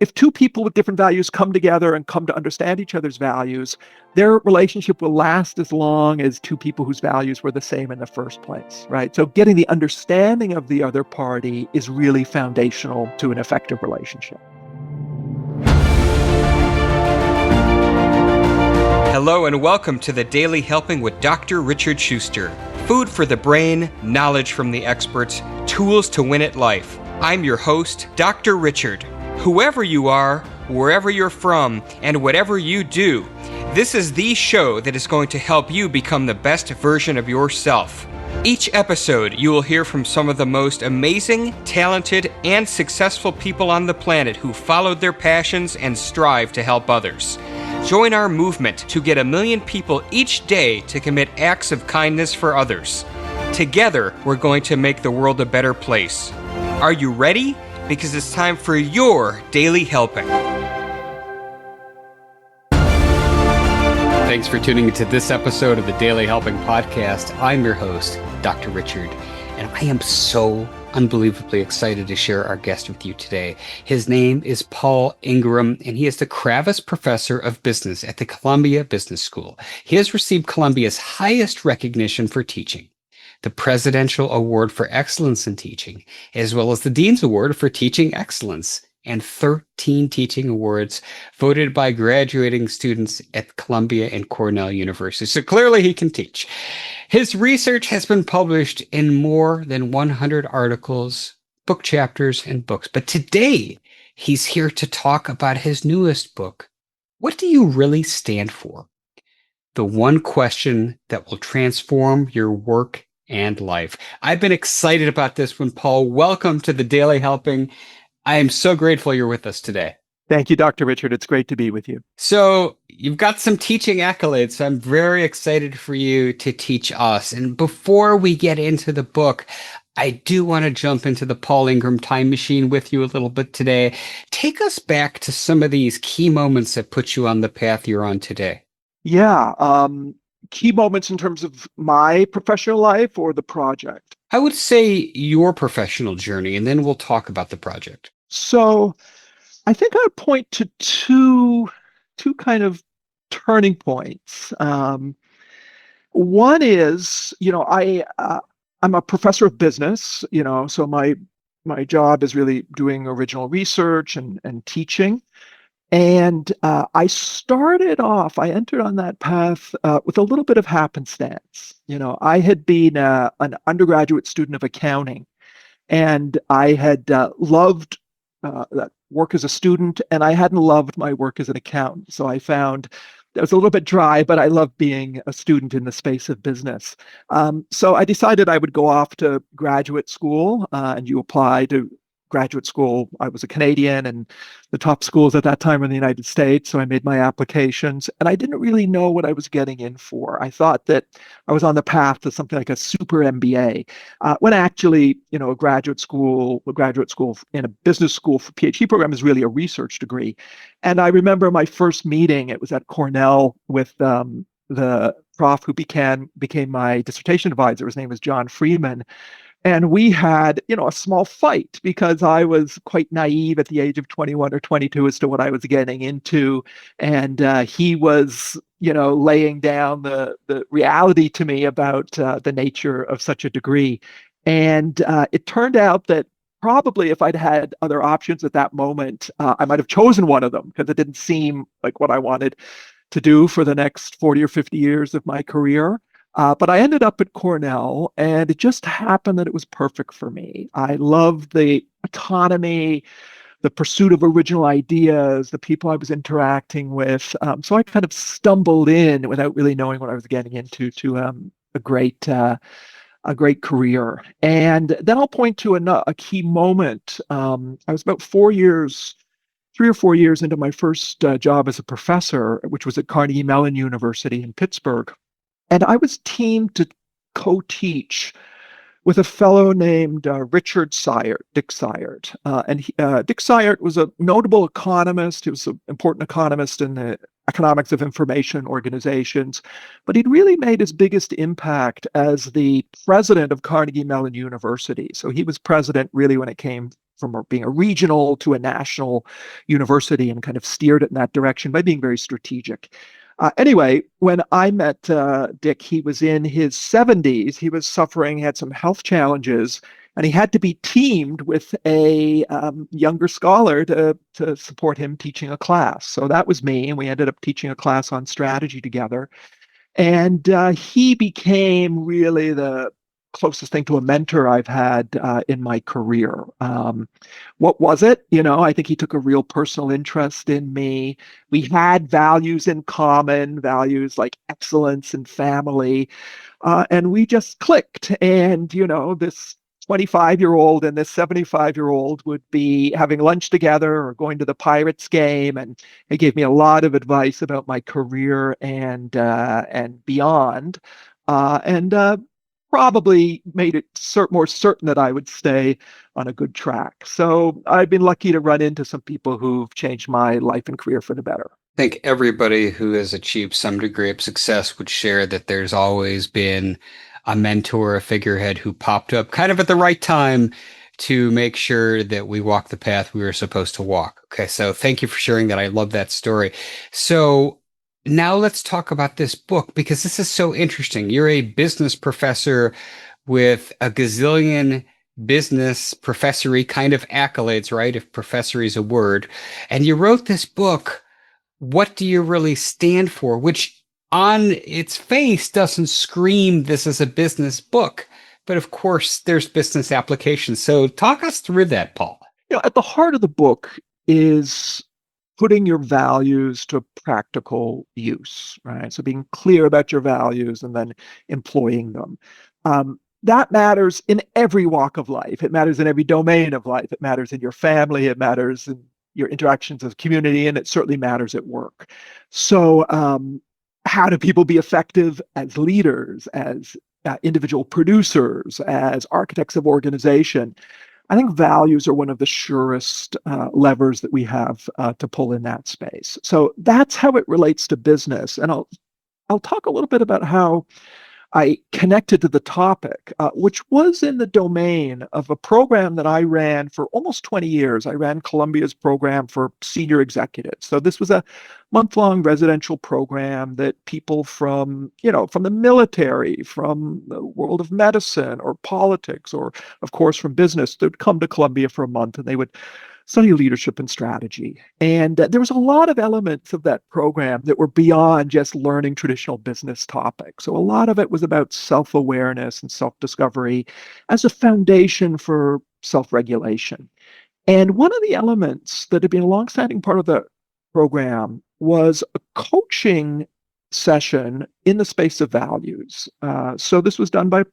if two people with different values come together and come to understand each other's values, their relationship will last as long as two people whose values were the same in the first place, right? So getting the understanding of the other party is really foundational to an effective relationship. Hello and welcome to the Daily Helping with Dr. Richard Schuster. Food for the brain, knowledge from the experts, tools to win at life. I'm your host, Dr. Richard. Whoever you are, wherever you're from, and whatever you do, this is the show that is going to help you become the best version of yourself. Each episode, you will hear from some of the most amazing, talented, and successful people on the planet who followed their passions and strive to help others. Join our movement to get 1 million people each day to commit acts of kindness for others. Together, we're going to make the world a better place. Are you ready? Because it's time for your Daily Helping. Thanks for tuning into this episode of the Daily Helping Podcast. I'm your host, Dr. Richard, and I am so unbelievably excited to share our guest with you today. His name is Paul Ingram, and he is the Kravis Professor of Business at the Columbia Business School. He has received Columbia's highest recognition for teaching, the Presidential Award for Excellence in Teaching, as well as the Dean's Award for Teaching Excellence, and 13 teaching awards voted by graduating students at Columbia and Cornell University. So clearly he can teach. His research has been published in more than 100 articles, book chapters, and books. But today he's here to talk about his newest book. What do you really stand for? The one question that will transform your work and life. I've been excited about this one, Paul. Welcome to the Daily Helping. I am so grateful you're with us today. Thank you, Dr. Richard. It's great to be with you. So you've got some teaching accolades. So I'm very excited for you to teach us. And before we get into the book, I do want to jump into the Paul Ingram time machine with you a little bit today. Take us back to some of these key moments that put you on the path you're on today. Yeah. Key moments in terms of my professional life or the project? I would say your professional journey, and then we'll talk about the project. So I think I would point to two kind of turning points. One is, I'm a professor of business, so my job is really doing original research and teaching. And I entered on that path with a little bit of happenstance. I had been an undergraduate student of accounting, and I had loved that work as a student, and I hadn't loved my work as an accountant. So I found that was a little bit dry, but I loved being a student in the space of business. So I decided I would go off to graduate school, and you apply to graduate school. I was a Canadian, and the top schools at that time were in the United States. So I made my applications, and I didn't really know what I was getting in for. I thought that I was on the path to something like a super MBA, when actually, a graduate school in a business school for PhD program is really a research degree. And I remember my first meeting, it was at Cornell with the prof who became my dissertation advisor. His name was John Freeman. And we had, a small fight because I was quite naive at the age of 21 or 22 as to what I was getting into. And he was, laying down the reality to me about the nature of such a degree. And it turned out that probably if I'd had other options at that moment, I might have chosen one of them because it didn't seem like what I wanted to do for the next 40 or 50 years of my career. But I ended up at Cornell, and it just happened that it was perfect for me. I loved the autonomy, the pursuit of original ideas, the people I was interacting with. So I kind of stumbled in without really knowing what I was getting into to a great career. And then I'll point to a key moment. I was about 3 or 4 years into my first job as a professor, which was at Carnegie Mellon University in Pittsburgh. And I was teamed to co-teach with a fellow named Dick Cyert. Dick Cyert was a notable economist. He was an important economist in the economics of information organizations, but he'd really made his biggest impact as the president of Carnegie Mellon University. So he was president really when it came from being a regional to a national university and kind of steered it in that direction by being very strategic. Anyway, when I met Dick, he was in his 70s. He was suffering, had some health challenges, and he had to be teamed with a younger scholar to support him teaching a class. So that was me, and we ended up teaching a class on strategy together. And he became really the closest thing to a mentor I've had in my career. What was it? I think he took a real personal interest in me. We had values in common, values like excellence and family, and we just clicked. And, this 25-year-old and this 75-year-old would be having lunch together or going to the Pirates game, and he gave me a lot of advice about my career and beyond, and probably made it more certain that I would stay on a good track. So I've been lucky to run into some people who've changed my life and career for the better. I think everybody who has achieved some degree of success would share that there's always been a mentor, a figurehead who popped up kind of at the right time to make sure that we walk the path we were supposed to walk. Okay, so thank you for sharing that. I love that story. So now let's talk about this book, because this is so interesting. You're a business professor with a gazillion business professory kind of accolades, right? If professory is a word. And you wrote this book, What Do You Really Stand For? Which on its face doesn't scream this is a business book. But of course, there's business applications. So talk us through that, Paul. At the heart of the book is putting your values to practical use, right? So being clear about your values and then employing them. That matters in every walk of life. It matters in every domain of life. It matters in your family. It matters in your interactions as a community, and it certainly matters at work. So how do people be effective as leaders, as individual producers, as architects of organization? I think values are one of the surest levers that we have to pull in that space. So that's how it relates to business. And I'll talk a little bit about how I connected to the topic, which was in the domain of a program that I ran for almost 20 years. I ran Columbia's program for senior executives. So this was a month-long residential program that people from the military, from the world of medicine or politics, or of course from business, they'd come to Columbia for a month and they would study leadership and strategy. And there was a lot of elements of that program that were beyond just learning traditional business topics. So a lot of it was about self-awareness and self-discovery as a foundation for self-regulation. And one of the elements that had been a longstanding part of the program was a coaching session in the space of values. So this was done by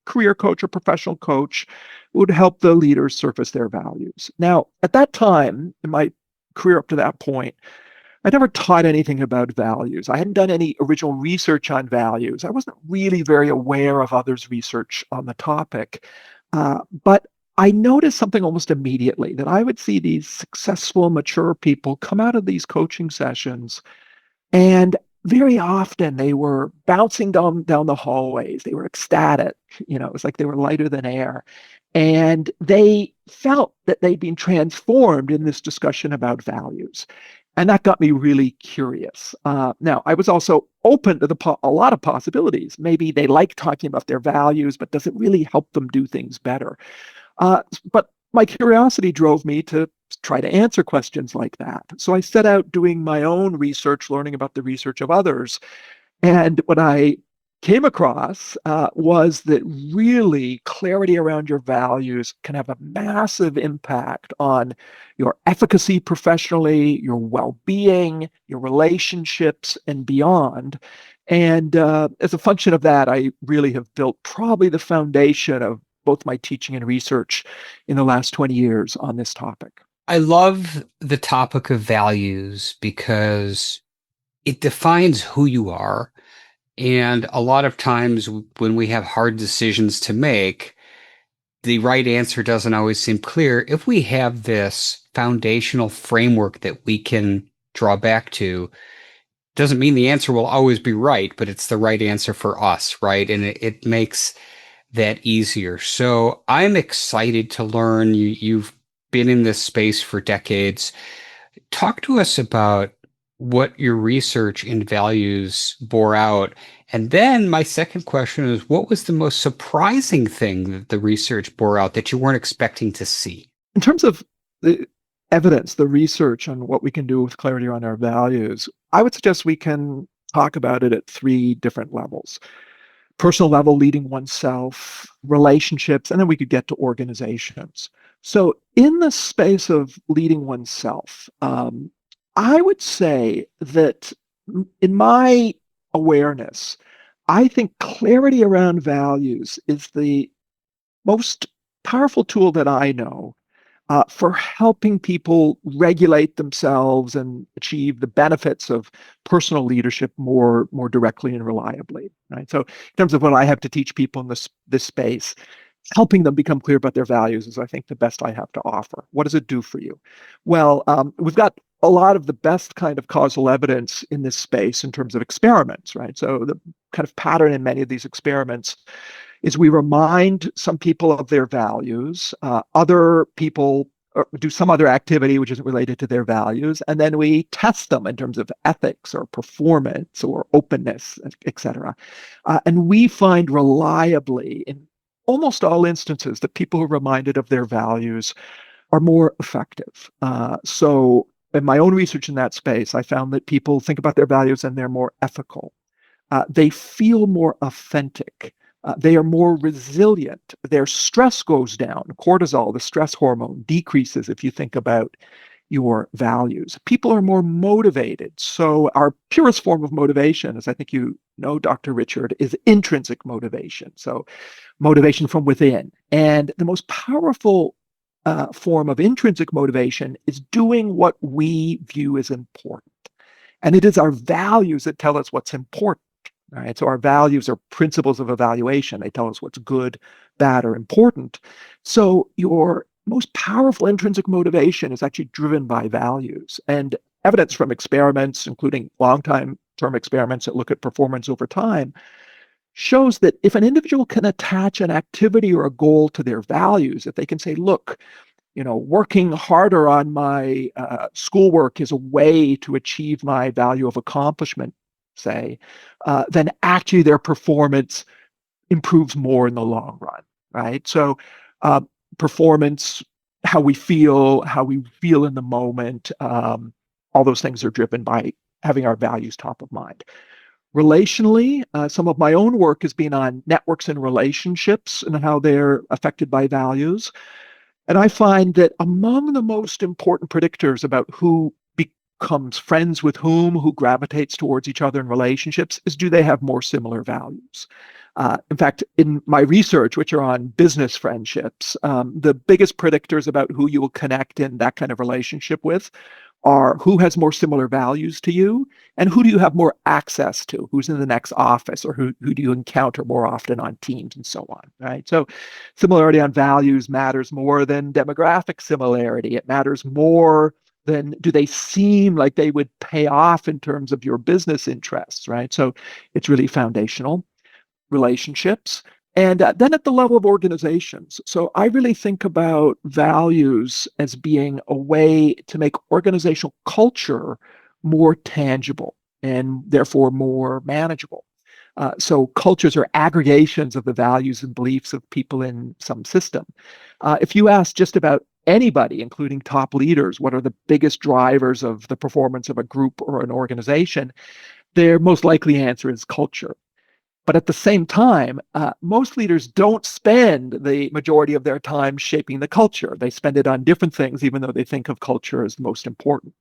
career coach or professional coach would help the leaders surface their values. Now, at that time, in my career up to that point, I never taught anything about values. I hadn't done any original research on values. I wasn't really very aware of others' research on the topic. But I noticed something almost immediately, that I would see these successful, mature people come out of these coaching sessions, and very often they were bouncing down the hallways. They were ecstatic. It was like they were lighter than air. And they felt that they'd been transformed in this discussion about values. And that got me really curious. Now, I was also open to a lot of possibilities. Maybe they like talking about their values, but does it really help them do things better? But my curiosity drove me to try to answer questions like that. So I set out doing my own research, learning about the research of others. And what I came across was that really clarity around your values can have a massive impact on your efficacy professionally, your well-being, your relationships, and beyond. And as a function of that, I really have built probably the foundation of both my teaching and research in the last 20 years on this topic. I love the topic of values because it defines who you are. And a lot of times when we have hard decisions to make, the right answer doesn't always seem clear. If we have this foundational framework that we can draw back to, doesn't mean the answer will always be right, but it's the right answer for us, right? And it makes that easier. So I'm excited to learn. You've been in this space for decades. Talk to us about what your research in values bore out. And then my second question is, what was the most surprising thing that the research bore out that you weren't expecting to see? In terms of the evidence, the research on what we can do with clarity around our values, I would suggest we can talk about it at three different levels: personal level, leading oneself, relationships, and then we could get to organizations. So, in the space of leading oneself, I would say that in my awareness, I think clarity around values is the most powerful tool that I know for helping people regulate themselves and achieve the benefits of personal leadership more directly and reliably. Right. So, in terms of what I have to teach people in this space, helping them become clear about their values is, I think, the best I have to offer. What does it do for you? Well, we've got a lot of the best kind of causal evidence in this space in terms of experiments, right? So the kind of pattern in many of these experiments is we remind some people of their values, other people do some other activity which isn't related to their values, and then we test them in terms of ethics or performance or openness, etc. And we find reliably in almost all instances that people who are reminded of their values are more effective. So in my own research in that space, I found that people think about their values and they're more ethical. They feel more authentic. They are more resilient. Their stress goes down. Cortisol, the stress hormone, decreases if you think about your values. People are more motivated. So, our purest form of motivation, as I think you know, Dr. Richard, is intrinsic motivation. So, motivation from within. And the most powerful form of intrinsic motivation is doing what we view as important. And it is our values that tell us what's important. Right? So our values are principles of evaluation. They tell us what's good, bad, or important. So your most powerful intrinsic motivation is actually driven by values. And evidence from experiments, including long-term experiments that look at performance over time, shows that if an individual can attach an activity or a goal to their values, if they can say, look, working harder on my schoolwork is a way to achieve my value of accomplishment, say, then actually their performance improves more in the long run, right? So, performance, how we feel in the moment, all those things are driven by having our values top of mind. Relationally, some of my own work has been on networks and relationships and how they're affected by values. And I find that among the most important predictors about who becomes friends with who gravitates towards each other in relationships, is do they have more similar values? In fact, in my research, which are on business friendships, the biggest predictors about who you will connect in that kind of relationship with are who has more similar values to you and who do you have more access to, who's in the next office, or who do you encounter more often on teams and so on, right? So similarity on values matters more than demographic similarity. It matters more than do they seem like they would pay off in terms of your business interests, right? So it's really foundational. Relationships. And then at the level of organizations. So I really think about values as being a way to make organizational culture more tangible and therefore more manageable. So cultures are aggregations of the values and beliefs of people in some system. If you ask just about anybody, including top leaders, what are the biggest drivers of the performance of a group or an organization, their most likely answer is culture. But at the same time, most leaders don't spend the majority of their time shaping the culture. They spend it on different things, even though they think of culture as most important.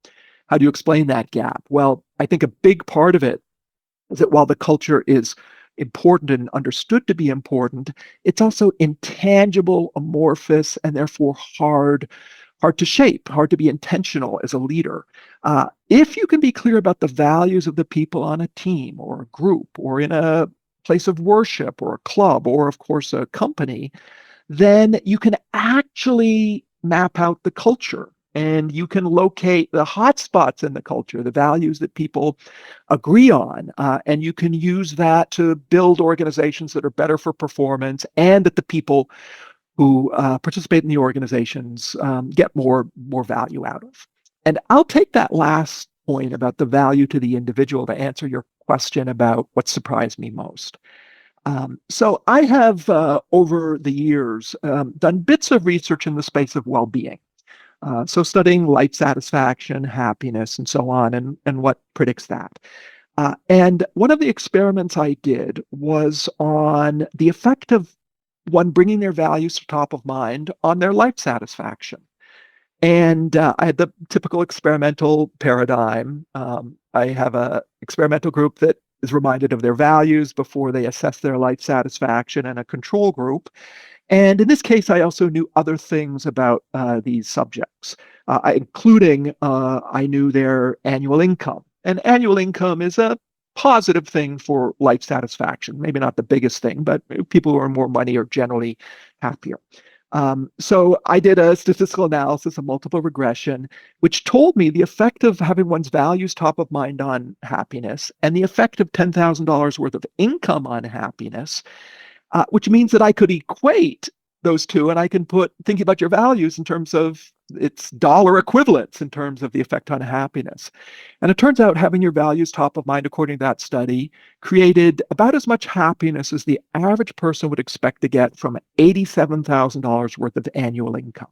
How do you explain that gap? Well, I think a big part of it is that while the culture is important and understood to be important, it's also intangible, amorphous, and therefore hard to shape, hard to be intentional as a leader. If you can be clear about the values of the people on a team or a group or in a place of worship or a club or, of course, a company, then you can actually map out the culture and you can locate the hot spots in the culture, the values that people agree on, and you can use that to build organizations that are better for performance and that the people who participate in the organizations get more value out of. And I'll take that last point about the value to the individual to answer your question about what surprised me most. So I have, over the years, done bits of research in the space of well-being. So studying life satisfaction, happiness, and so on, and what predicts that. And one of the experiments I did was on the effect of one bringing their values to top of mind on their life satisfaction. And I had the typical experimental paradigm. I have a experimental group that is reminded of their values before they assess their life satisfaction, and a control group. And in this case, I also knew other things about these subjects, including I knew their annual income. And annual income is a positive thing for life satisfaction. Maybe not the biggest thing, but people who earn more money are generally happier. So I did a statistical analysis of multiple regression, which told me the effect of having one's values top of mind on happiness and the effect of $10,000 worth of income on happiness, which means that I could equate those two, and I can put thinking about your values in terms of its dollar equivalents in terms of the effect on happiness. And it turns out having your values top of mind, according to that study, created about as much happiness as the average person would expect to get from $87,000 worth of annual income.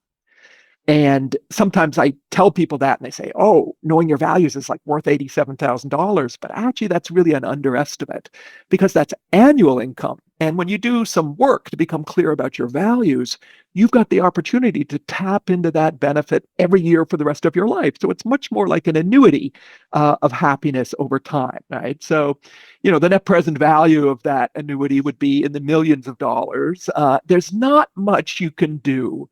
And sometimes I tell people that and they say, oh, knowing your values is like worth $87,000. But actually, that's really an underestimate because that's annual income. And when you do some work to become clear about your values, you've got the opportunity to tap into that benefit every year for the rest of your life. So it's much more like an annuity of happiness over time, right? So, the net present value of that annuity would be in the millions of dollars. There's not much you can do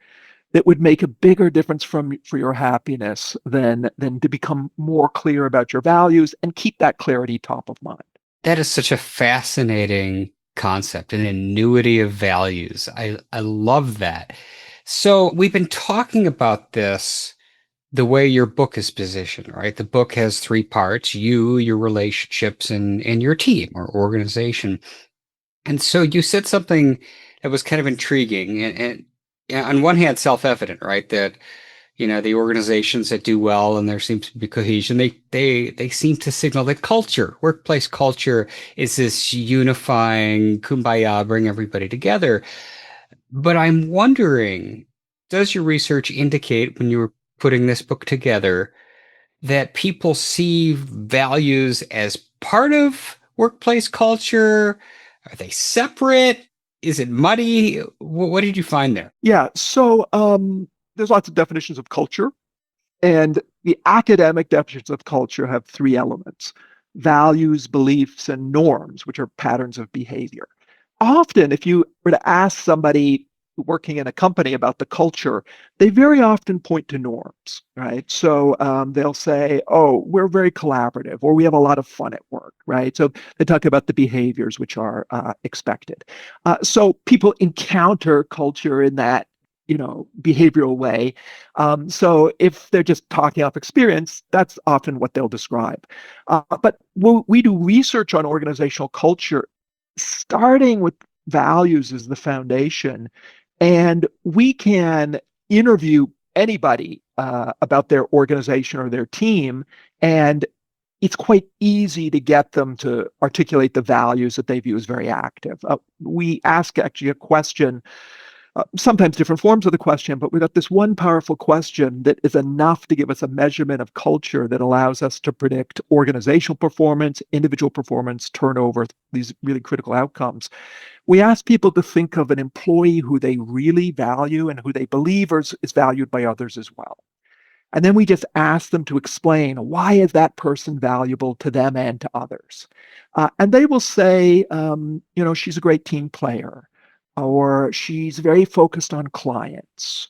that would make a bigger difference for your happiness than to become more clear about your values and keep that clarity top of mind. That is such a fascinating concept, an annuity of values. I love that. So we've been talking about this the way your book is positioned, right? The book has three parts: you, your relationships, and your team or organization. And so you said something that was kind of intriguing and on one hand, self-evident, right? That, the organizations that do well and there seems to be cohesion, they seem to signal that culture, workplace culture, is this unifying kumbaya, bring everybody together. But I'm wondering, does your research indicate when you were putting this book together that people see values as part of workplace culture? Are they separate? Is it muddy? What did you find there? Yeah, so there's lots of definitions of culture, and the academic definitions of culture have three elements: values, beliefs, and norms, which are patterns of behavior. Often, if you were to ask somebody working in a company about the culture, they very often point to norms, right? So they'll say, oh, we're very collaborative, or we have a lot of fun at work, right? So they talk about the behaviors which are expected. So people encounter culture in that behavioral way. So if they're just talking off experience, that's often what they'll describe. But we do research on organizational culture, starting with values as the foundation. And we can interview anybody about their organization or their team, and it's quite easy to get them to articulate the values that they view as very active. We ask actually a question, sometimes different forms of the question, but we've got this one powerful question that is enough to give us a measurement of culture that allows us to predict organizational performance, individual performance, turnover, these really critical outcomes. We ask people to think of an employee who they really value and who they believe is valued by others as well. And then we just ask them to explain, why is that person valuable to them and to others? And they will say, she's a great team player, or she's very focused on clients,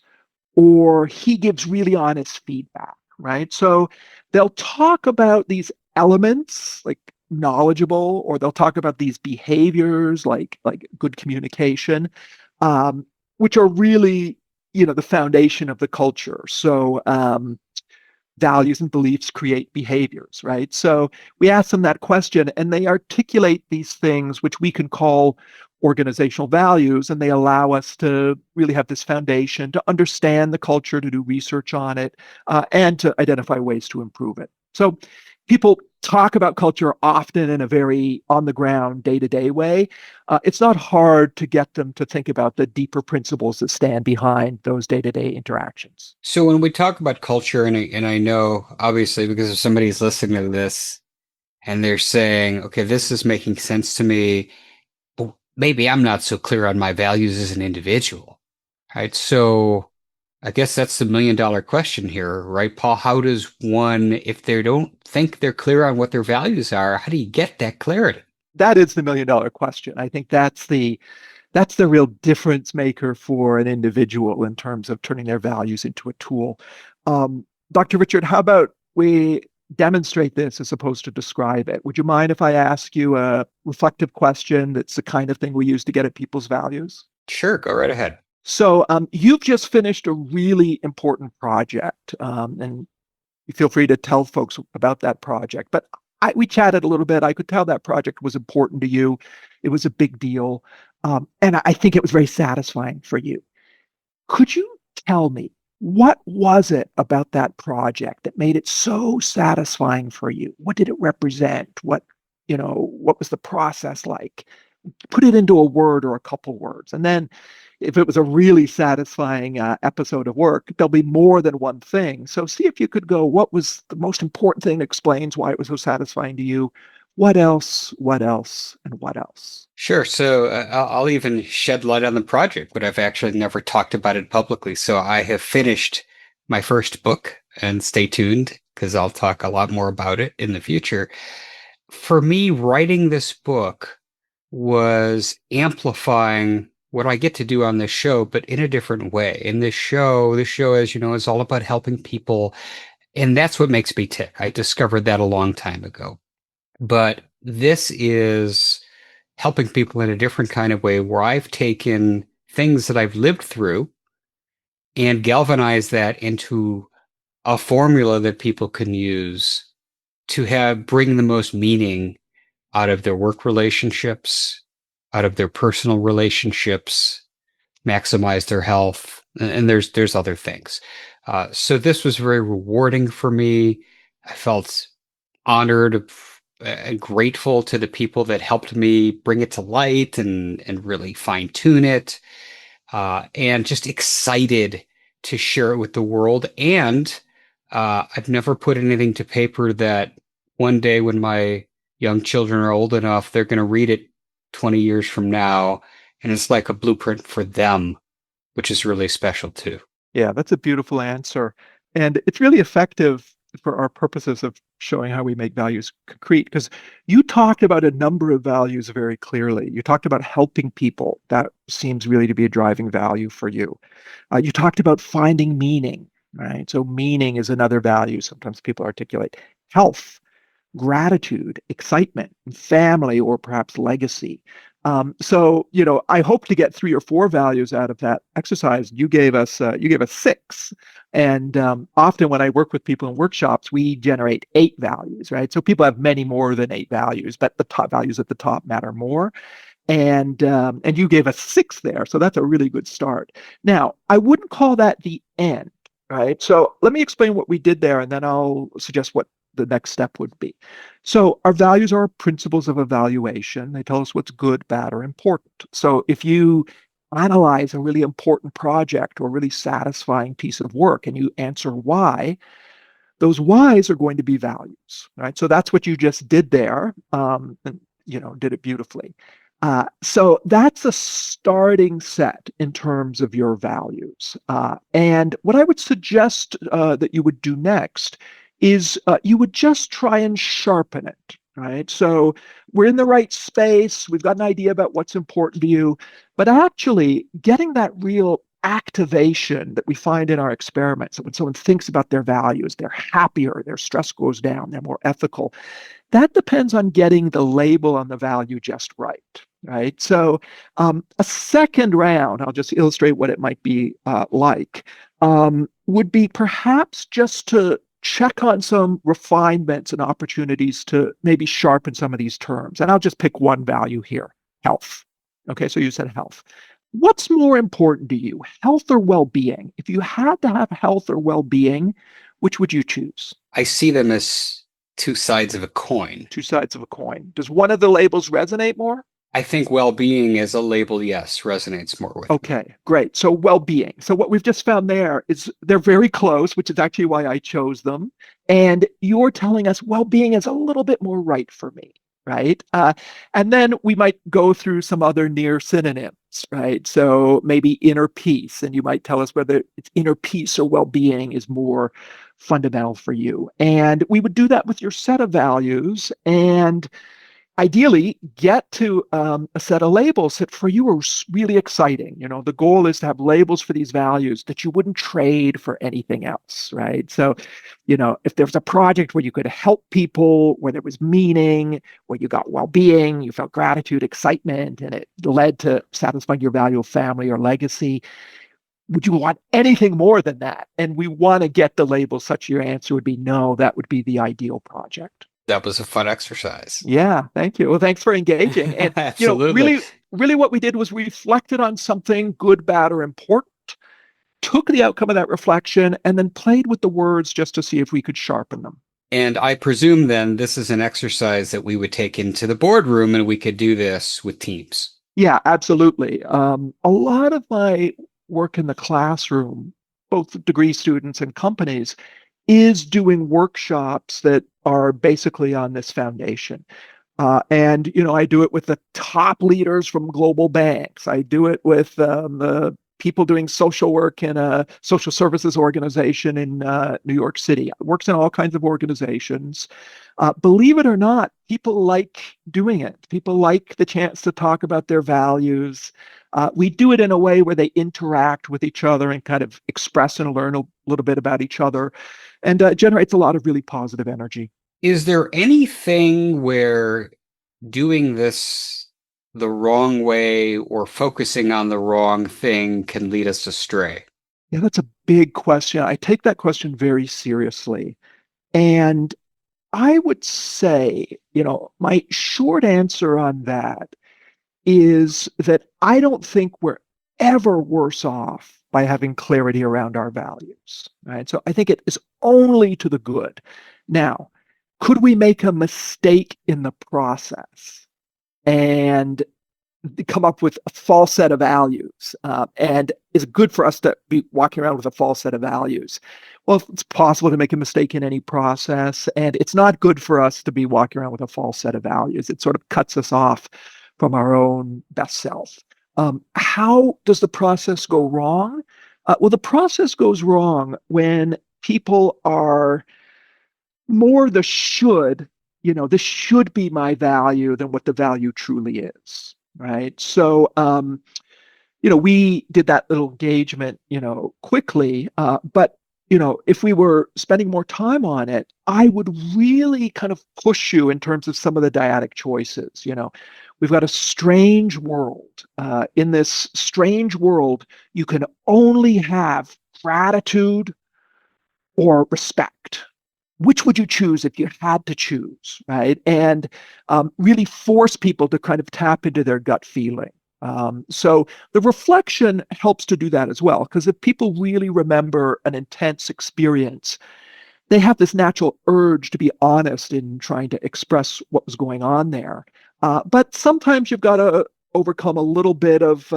or he gives really honest feedback, right? So they'll talk about these elements like knowledgeable, or they'll talk about these behaviors like good communication, which are really, the foundation of the culture. So values and beliefs create behaviors, right? So we ask them that question, and they articulate these things, which we can call organizational values, and they allow us to really have this foundation to understand the culture, to do research on it, and to identify ways to improve it. So people talk about culture often in a very on the ground, day to day way. It's not hard to get them to think about the deeper principles that stand behind those day to day interactions. So when we talk about culture, and I know obviously because if somebody's listening to this and they're saying, okay, this is making sense to me, but maybe I'm not so clear on my values as an individual, right? So I guess that's the $1 million question here, right, Paul? How does one, if they don't think they're clear on what their values are, how do you get that clarity? That is the $1 million question. I think that's the real difference maker for an individual in terms of turning their values into a tool. Dr. Richard, how about we demonstrate this as opposed to describe it? Would you mind if I ask you a reflective question that's the kind of thing we use to get at people's values? Sure, go right ahead. So you've just finished a really important project, and you feel free to tell folks about that project. But we chatted a little bit. I could tell that project was important to you. It was a big deal. And I think it was very satisfying for you. Could you tell me what was it about that project that made it so satisfying for you? What did it represent? What was the process like? Put it into a word or a couple words. And then if it was a really satisfying episode of work, there'll be more than one thing. So see if you could go, what was the most important thing that explains why it was so satisfying to you? What else, what else, and what else? Sure. So I'll even shed light on the project, but I've actually never talked about it publicly. So I have finished my first book, and stay tuned because I'll talk a lot more about it in the future. For me, writing this book was amplifying what I get to do on this show, but in a different way. In this show, as you know, is all about helping people. And that's what makes me tick. I discovered that a long time ago. But this is helping people in a different kind of way where I've taken things that I've lived through and galvanized that into a formula that people can use to bring the most meaning out of their work relationships, out of their personal relationships, maximize their health, and there's other things. So this was very rewarding for me. I felt honored and grateful to the people that helped me bring it to light and really fine tune it, and just excited to share it with the world. And I've never put anything to paper that one day when my young children are old enough, they're going to read it 20 years from now, and it's like a blueprint for them, which is really special too. Yeah, that's a beautiful answer. And it's really effective for our purposes of showing how we make values concrete, because you talked about a number of values very clearly. You talked about helping people. That seems really to be a driving value for you. You talked about finding meaning, right? So meaning is another value sometimes people articulate. Health, gratitude, excitement, family, or perhaps legacy. I hope to get 3 or 4 values out of that exercise. You gave us 6, and often when I work with people in workshops, we generate 8 values, right? So people have many more than 8 values, but the top values at the top matter more. And you gave us 6 there, so that's a really good start. Now, I wouldn't call that the end, right? So let me explain what we did there, and then I'll suggest what the next step would be. So our values are principles of evaluation. They tell us what's good, bad, or important. So if you analyze a really important project or really satisfying piece of work and you answer why, those whys are going to be values, right? So that's what you just did there, and did it beautifully. So that's a starting set in terms of your values. And what I would suggest that you would do next is you would just try and sharpen it, right? So we're in the right space. We've got an idea about what's important to you, but actually getting that real activation that we find in our experiments, that when someone thinks about their values, they're happier, their stress goes down, they're more ethical. That depends on getting the label on the value just right, right? So a second round, I'll just illustrate what it might be like, would be perhaps just to check on some refinements and opportunities to maybe sharpen some of these terms. And I'll just pick one value here, health. Okay, so you said health. What's more important to you, health or well-being? If you had to have health or well-being, which would you choose? I see them as two sides of a coin. Two sides of a coin. Does one of the labels resonate more? I think well-being as a label, yes, resonates more with me. Okay, great. So well-being. So what we've just found there is they're very close, which is actually why I chose them. And you're telling us well-being is a little bit more right for me, right? And then we might go through some other near synonyms, right? So maybe inner peace, and you might tell us whether it's inner peace or well-being is more fundamental for you. And we would do that with your set of values and ideally get to a set of labels that for you are really exciting. The goal is to have labels for these values that you wouldn't trade for anything else, right? So, if there was a project where you could help people, where there was meaning, where you got well-being, you felt gratitude, excitement, and it led to satisfying your value of family or legacy, would you want anything more than that? And we want to get the label such your answer would be no, that would be the ideal project. That was a fun exercise. Yeah, thank you. Well, thanks for engaging. And, Absolutely. really what we did was we reflected on something good, bad, or important, took the outcome of that reflection, and then played with the words just to see if we could sharpen them. And I presume then this is an exercise that we would take into the boardroom and we could do this with teams. Yeah, absolutely. A lot of my work in the classroom, both degree students and companies, is doing workshops that are basically on this foundation. And I do it with the top leaders from global banks. I do it with the people doing social work in a social services organization in New York City. It works in all kinds of organizations. Believe it or not, people like doing it. People like the chance to talk about their values. We do it in a way where they interact with each other and kind of express and learn a little bit about each other, and generates a lot of really positive energy. Is there anything where doing this the wrong way or focusing on the wrong thing can lead us astray? Yeah, that's a big question. I take that question very seriously. And I would say, my short answer on that is that I don't think we're ever worse off by having clarity around our values, right? So I think it is only to the good. Now, could we make a mistake in the process and come up with a false set of values? And is it good for us to be walking around with a false set of values? Well, it's possible to make a mistake in any process, and it's not good for us to be walking around with a false set of values. It sort of cuts us off from our own best self. How does the process go wrong? Well, the process goes wrong when people are more the should, this should be my value than what the value truly is, right? So, we did that little engagement, quickly, but if we were spending more time on it, I would really kind of push you in terms of some of the dyadic choices. We've got a strange world. In this strange world, you can only have gratitude or respect. Which would you choose if you had to choose, right? And really force people to kind of tap into their gut feeling. So the reflection helps to do that as well, because if people really remember an intense experience, they have this natural urge to be honest in trying to express what was going on there. But sometimes you've got to overcome a little bit of,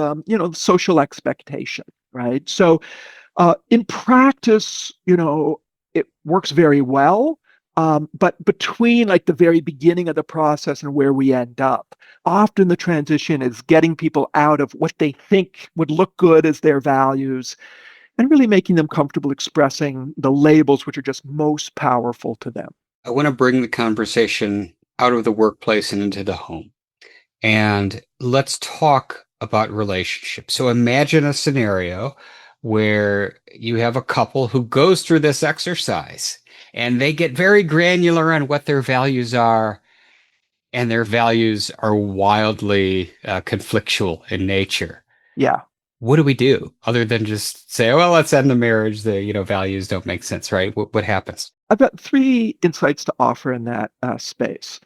social expectation, right? So in practice, it works very well. But between like the very beginning of the process and where we end up, often the transition is getting people out of what they think would look good as their values and really making them comfortable expressing the labels which are just most powerful to them. I want to bring the conversation out of the workplace and into the home. And let's talk about relationships. So imagine a scenario where you have a couple who goes through this exercise and they get very granular on what their values are, and their values are wildly conflictual in nature. Yeah. What do we do other than just say, well, let's end the marriage? The values don't make sense, right? What happens? I've got 3 insights to offer in that space.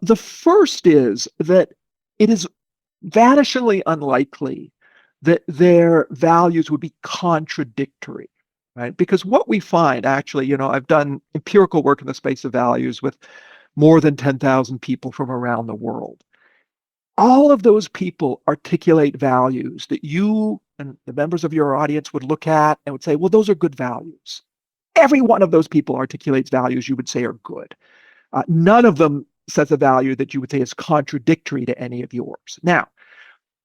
The first is that it is vanishingly unlikely that their values would be contradictory, right? Because what we find actually, I've done empirical work in the space of values with more than 10,000 people from around the world. All of those people articulate values that you and the members of your audience would look at and would say, well, those are good values. Every one of those people articulates values you would say are good. None of them says a value that you would say is contradictory to any of yours. Now,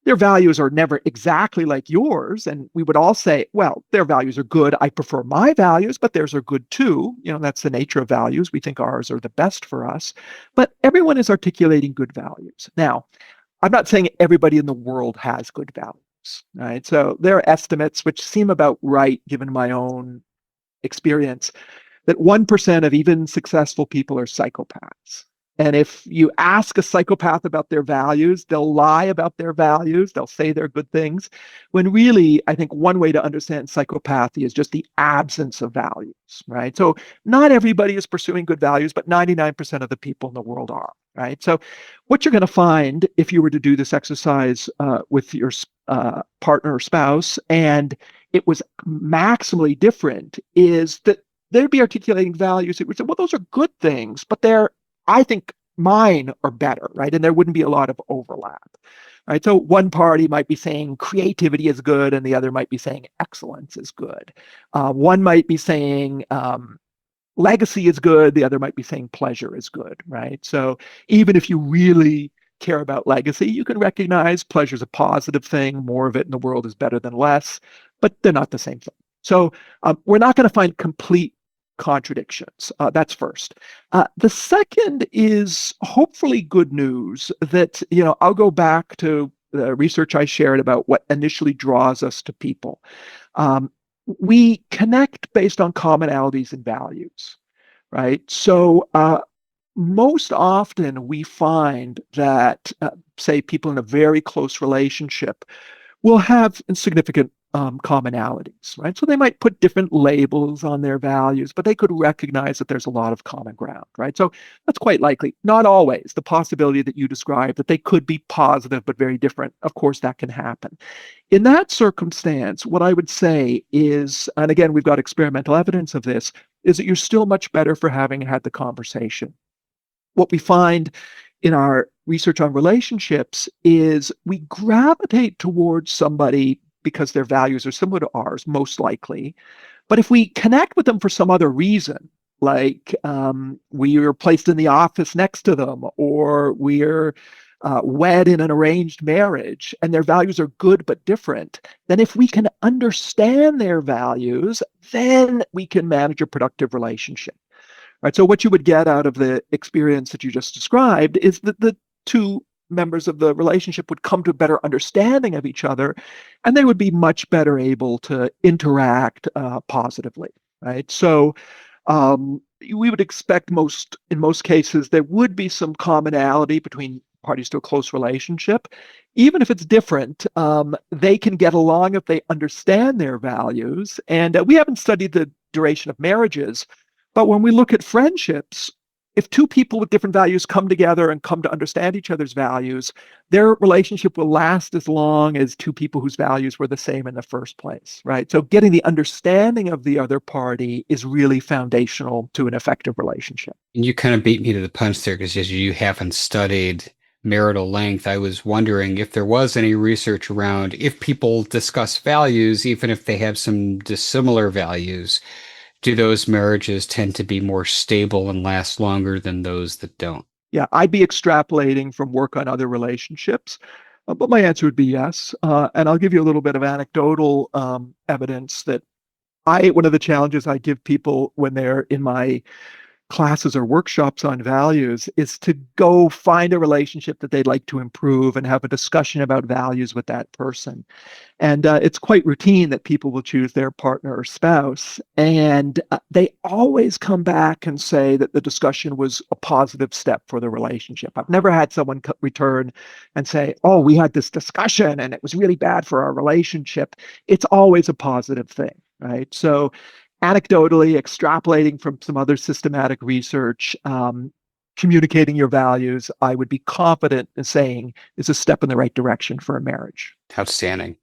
their values are never exactly like yours. And we would all say, well, their values are good. I prefer my values, but theirs are good too. That's the nature of values. We think ours are the best for us. But everyone is articulating good values. Now, I'm not saying everybody in the world has good values, right? So there are estimates which seem about right given my own experience that 1% of even successful people are psychopaths. And if you ask a psychopath about their values, they'll lie about their values. They'll say they're good things. When really, I think one way to understand psychopathy is just the absence of values, right? So not everybody is pursuing good values, but 99% of the people in the world are, right? So what you're going to find if you were to do this exercise with your partner or spouse, and it was maximally different, is that they'd be articulating values that would say, well, those are good things, but I think mine are better, right? And there wouldn't be a lot of overlap, right? So one party might be saying creativity is good, and the other might be saying excellence is good. One might be saying legacy is good, the other might be saying pleasure is good, right? So even if you really care about legacy, you can recognize pleasure is a positive thing. More of it in the world is better than less, but they're not the same thing. So we're not going to find complete contradictions. That's first. The second is hopefully good news that, I'll go back to the research I shared about what initially draws us to people. We connect based on commonalities and values, right? So most often we find that, say, people in a very close relationship will have significant commonalities, right? So they might put different labels on their values, but they could recognize that there's a lot of common ground, right? So that's quite likely. Not always. The possibility that you described that they could be positive but very different, of course, that can happen. In that circumstance, what I would say is, and again, we've got experimental evidence of this, is that you're still much better for having had the conversation. What we find in our research on relationships is we gravitate towards somebody because their values are similar to ours, most likely. But if we connect with them for some other reason, like we are placed in the office next to them, or we're wed in an arranged marriage, and their values are good but different, then if we can understand their values, then we can manage a productive relationship. Right. So what you would get out of the experience that you just described is that the two members of the relationship would come to a better understanding of each other, and they would be much better able to interact positively. Right. So we would expect in most cases, there would be some commonality between parties to a close relationship. Even if it's different, they can get along if they understand their values. And we haven't studied the duration of marriages, but when we look at friendships, if two people with different values come together and come to understand each other's values, their relationship will last as long as two people whose values were the same in the first place, right? So getting the understanding of the other party is really foundational to an effective relationship. And you kind of beat me to the punch there because as you haven't studied marital length, I was wondering if there was any research around if people discuss values, even if they have some dissimilar values, do those marriages tend to be more stable and last longer than those that don't? Yeah, I'd be extrapolating from work on other relationships, but my answer would be yes. And I'll give you a little bit of anecdotal evidence that one of the challenges I give people when they're in my classes or workshops on values is to go find a relationship that they'd like to improve and have a discussion about values with that person. And it's quite routine that people will choose their partner or spouse. And they always come back and say that the discussion was a positive step for the relationship. I've never had someone return and say, oh, we had this discussion and it was really bad for our relationship. It's always a positive thing, right? So anecdotally, extrapolating from some other systematic research, communicating your values, I would be confident in saying is a step in the right direction for a marriage. Outstanding.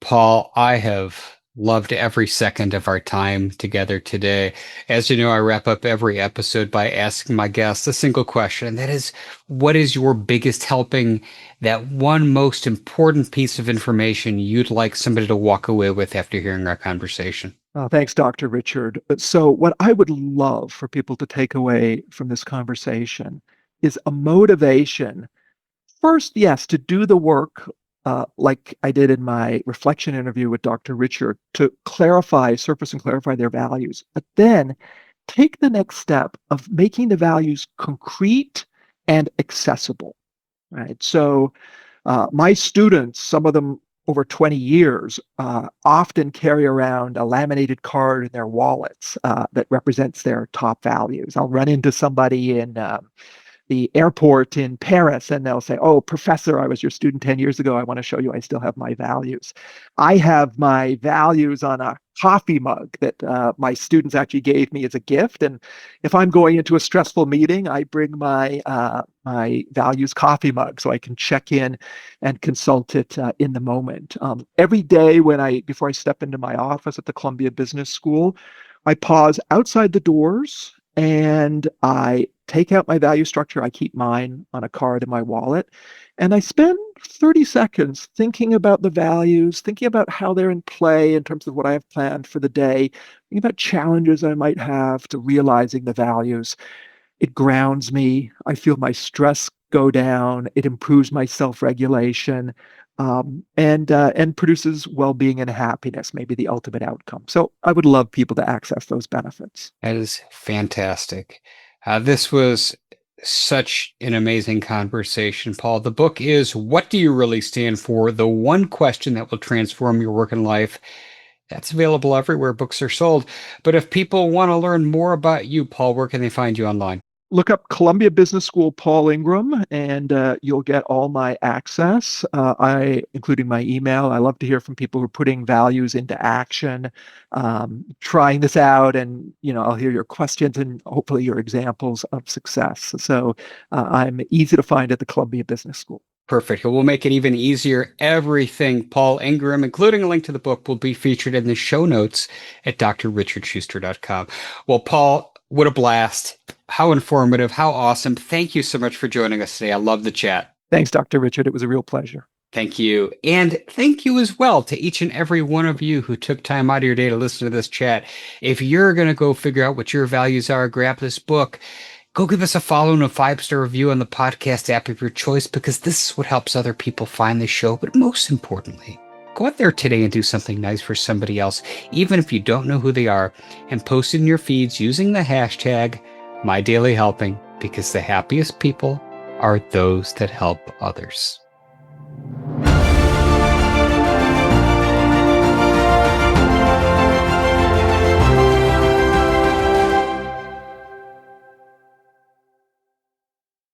Paul, I have loved every second of our time together today. As you know, I wrap up every episode by asking my guests a single question, and that is, what is your biggest helping, that one most important piece of information you'd like somebody to walk away with after hearing our conversation? Thanks, Dr. Richard. So, what I would love for people to take away from this conversation is a motivation. First, yes, to do the work like I did in my reflection interview with Dr. Richard to surface and clarify their values, but then take the next step of making the values concrete and accessible, right? So, my students, some of them over 20 years, often carry around a laminated card in their wallets that represents their top values. I'll run into somebody in the airport in Paris, and they'll say, "Oh, professor, I was your student 10 years ago. I want to show you I still have my values." I have my values on a coffee mug that my students actually gave me as a gift. And if I'm going into a stressful meeting, I bring my values coffee mug so I can check in and consult it in the moment. Every day before I step into my office at the Columbia Business School, I pause outside the doors and I take out my value structure. I keep mine on a card in my wallet. And I spend 30 seconds thinking about the values, thinking about how they're in play in terms of what I have planned for the day, thinking about challenges I might have to realizing the values. It grounds me. I feel my stress go down. It improves my self-regulation, and produces well-being and happiness, maybe the ultimate outcome. So I would love people to access those benefits. That is fantastic. This was such an amazing conversation, Paul. The book is What Do You Really Stand For? The One Question That Will Transform Your Work and Life. That's available everywhere books are sold. But if people want to learn more about you, Paul, where can they find you online? Look up Columbia Business School Paul Ingram, and you'll get all my access, including my email. I love to hear from people who are putting values into action, trying this out, and I'll hear your questions and hopefully your examples of success. So I'm easy to find at the Columbia Business School. Perfect. We'll make it even easier. Everything Paul Ingram, including a link to the book, will be featured in the show notes at drrichardschuster.com. Well, Paul, what a blast. How informative. How awesome. Thank you so much for joining us today. I love the chat. Thanks, Dr. Richard. It was a real pleasure. Thank you. And thank you as well to each and every one of you who took time out of your day to listen to this chat. If you're going to go figure out what your values are, grab this book. Go give us a follow and a 5-star review on the podcast app of your choice, because this is what helps other people find the show. But most importantly, go out there today and do something nice for somebody else, even if you don't know who they are, and post it in your feeds using the hashtag #MyDailyHelping, because the happiest people are those that help others.